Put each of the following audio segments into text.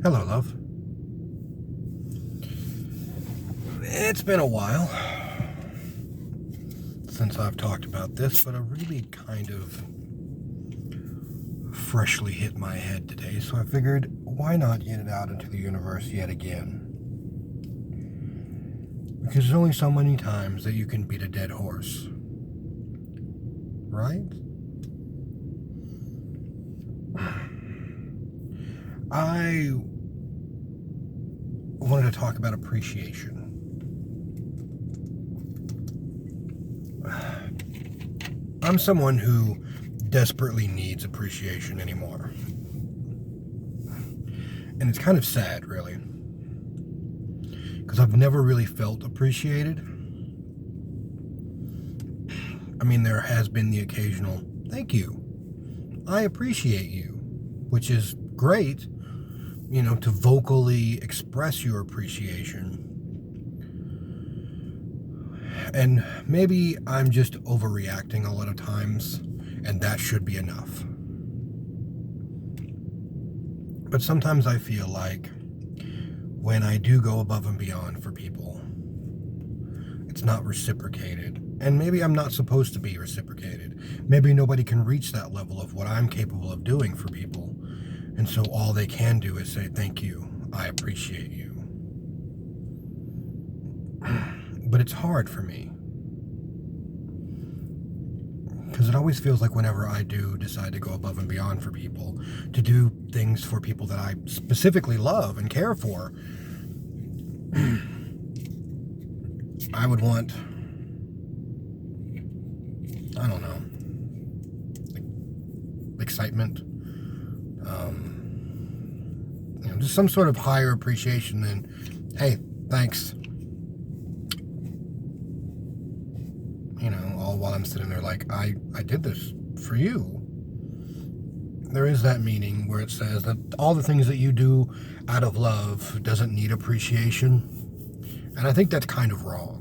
Hello, love. It's been a while since I've talked about this, but it really kind of freshly hit my head today, so I figured, why not get it out into the universe yet again? Because there's only so many times that you can beat a dead horse. Right? I wanted to talk about appreciation. I'm someone who desperately needs appreciation anymore. And it's kind of sad, really. Because I've never really felt appreciated. I mean, there has been the occasional, thank you. I appreciate you. Which is great, to vocally express your appreciation. And maybe I'm just overreacting a lot of times, and that should be enough. But sometimes I feel like when I do go above and beyond for people, it's not reciprocated. And maybe I'm not supposed to be reciprocated. Maybe nobody can reach that level of what I'm capable of doing for people. And so all they can do is say, thank you, I appreciate you. But it's hard for me. Because it always feels like whenever I do decide to go above and beyond for people, to do things for people that I specifically love and care for, I would want, I don't know, excitement, just some sort of higher appreciation than, hey, thanks. All while I'm sitting there like, I did this for you. There is that meaning where it says that all the things that you do out of love doesn't need appreciation. And I think that's kind of wrong.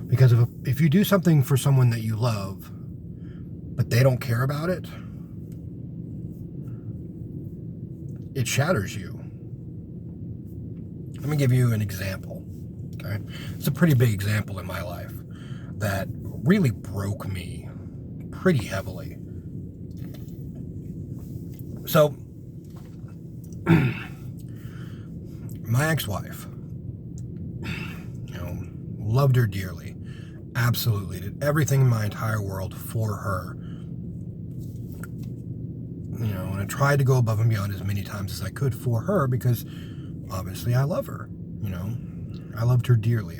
Because if you do something for someone that you love, but they don't care about it, it shatters you. Let me give you an example. Okay? It's a pretty big example in my life that really broke me pretty heavily. So, my ex-wife, loved her dearly, absolutely, did everything in my entire world for her. And I tried to go above and beyond as many times as I could for her because obviously I love her, I loved her dearly.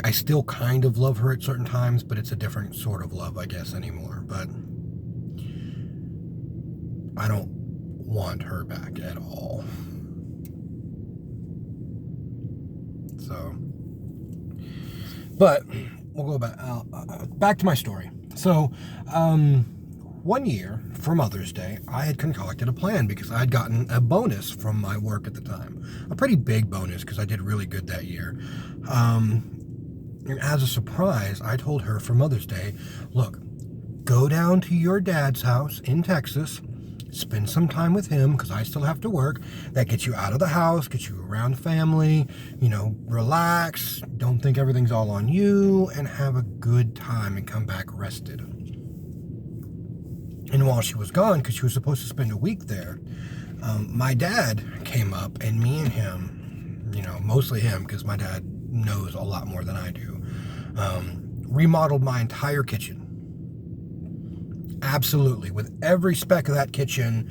I still kind of love her at certain times, but it's a different sort of love, I guess, anymore. But I don't want her back at all. So, but we'll go back to my story. So, one year for Mother's Day, I had concocted a plan because I had gotten a bonus from my work at the time. A pretty big bonus because I did really good that year. And as a surprise, I told her for Mother's Day, look, go down to your dad's house in Texas, spend some time with him because I still have to work. That gets you out of the house, gets you around family, relax, don't think everything's all on you, and have a good time and come back rested. And while she was gone, because she was supposed to spend a week there, my dad came up, and me and him, mostly him, because my dad knows a lot more than I do, remodeled my entire kitchen. Absolutely, with every speck of that kitchen,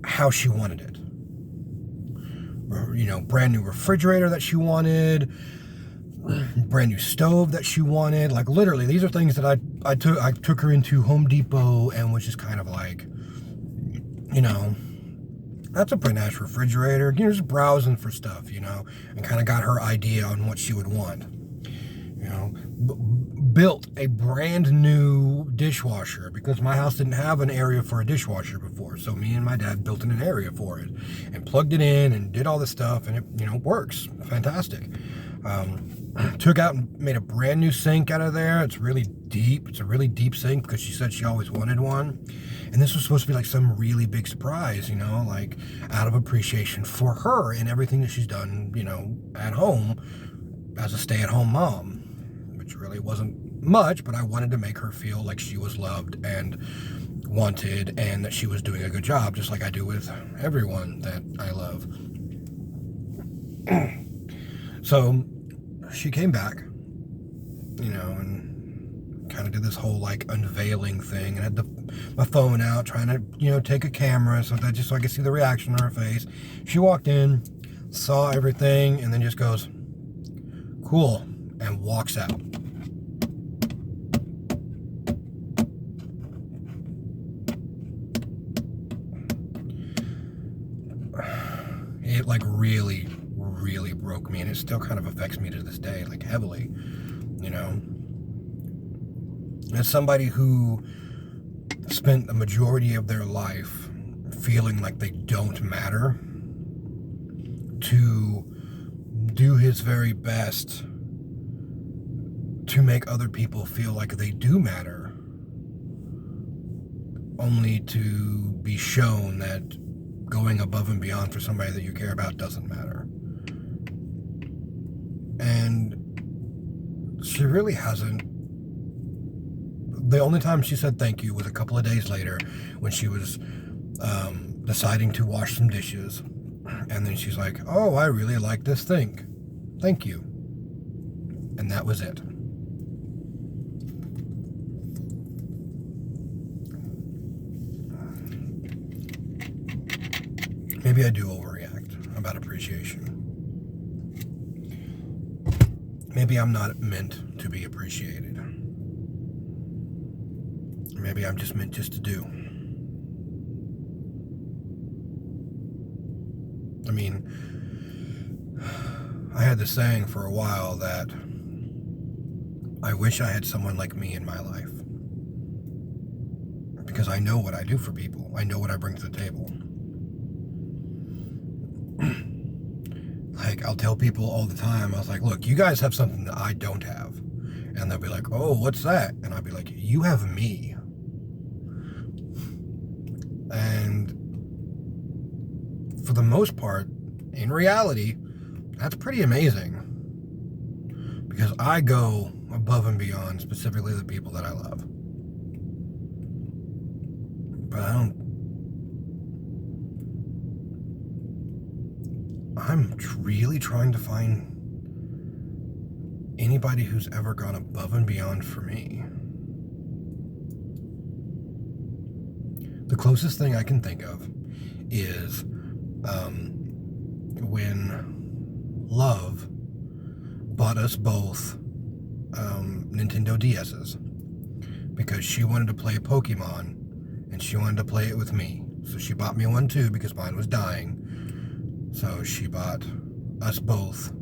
how she wanted it. Brand new refrigerator that she wanted, brand new stove that she wanted. Like literally, these are things that I took her into Home Depot and was just kind of like, that's a pretty nice refrigerator. Just browsing for stuff, and kind of got her idea on what she would want. built a brand new dishwasher because my house didn't have an area for a dishwasher before. So me and my dad built an area for it and plugged it in and did all this stuff, and it, works fantastic. Took out and made a brand new sink out of there. It's really deep. It's a really deep sink because she said she always wanted one. And this was supposed to be like some really big surprise, like out of appreciation for her and everything that she's done, at home as a stay-at-home mom, which really wasn't much, but I wanted to make her feel like she was loved and wanted and that she was doing a good job, just like I do with everyone that I love. So she came back, and kind of did this whole like unveiling thing, and had my phone out trying to, take a camera so I could see the reaction on her face. She walked in, saw everything, and then just goes, "Cool," and walks out. It like really, really broke me, and it still kind of affects me to this day, like heavily, As somebody who spent the majority of their life feeling like they don't matter, to do his very best to make other people feel like they do matter, only to be shown that going above and beyond for somebody that you care about doesn't matter. And she really hasn't. The only time she said thank you was a couple of days later when she was deciding to wash some dishes. And then she's like, "Oh, I really like this thing. Thank you." And that was it. Maybe I do overreact about appreciation. Maybe I'm not meant to be appreciated. Maybe I'm just meant just to do. I mean, I had this saying for a while that I wish I had someone like me in my life. Because I know what I do for people. I know what I bring to the table. Like, I'll tell people all the time, I was like, "Look, you guys have something that I don't have." And they'll be like, "Oh, what's that?" And I'll be like, "You have me." And for the most part, in reality, that's pretty amazing. Because I go above and beyond, specifically the people that I love. But I'm really trying to find anybody who's ever gone above and beyond for me. The closest thing I can think of is when Love bought us both Nintendo DS's because she wanted to play Pokemon and she wanted to play it with me. So she bought me one too because mine was dying. So she bought us both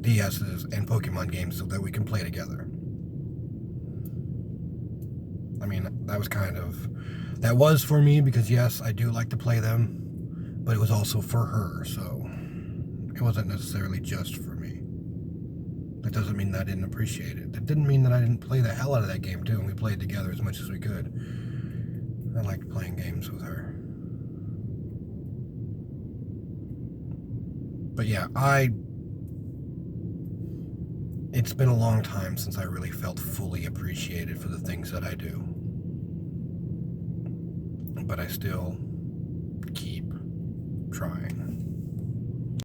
DS's and Pokemon games so that we can play together. I mean, that was for me because yes, I do like to play them, but it was also for her, so it wasn't necessarily just for me. That doesn't mean that I didn't appreciate it. That didn't mean that I didn't play the hell out of that game too, and we played together as much as we could. I liked playing games with her. But yeah, it's been a long time since I really felt fully appreciated for the things that I do. But I still keep trying.